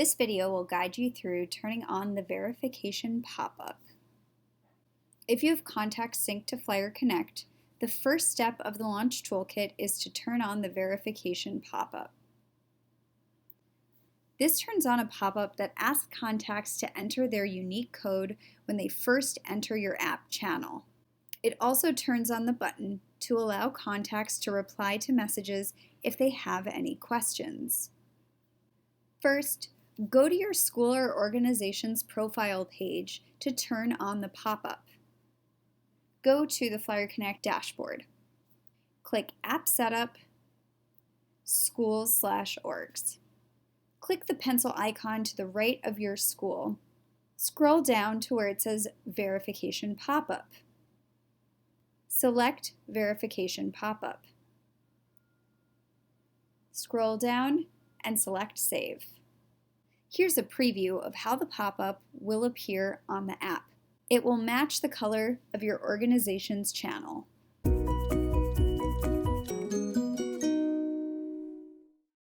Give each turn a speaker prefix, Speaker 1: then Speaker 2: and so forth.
Speaker 1: This video will guide you through turning on the verification pop-up. If you have contacts synced to Flyer Connect, the first step of the launch toolkit is to turn on the verification pop-up. This turns on a pop-up that asks contacts to enter their unique code when they first enter your app channel. It also turns on the button to allow contacts to reply to messages if they have any questions. First, go to your school or organization's profile page to turn on the pop-up. Go to the Flyer Connect dashboard. Click App Setup, Schools/Orgs. Click the pencil icon to the right of your school. Scroll down to where it says Verification Pop-up. Select Verification Pop-up. Scroll down and select Save. Here's a preview of how the pop-up will appear on the app. It will match the color of your organization's channel.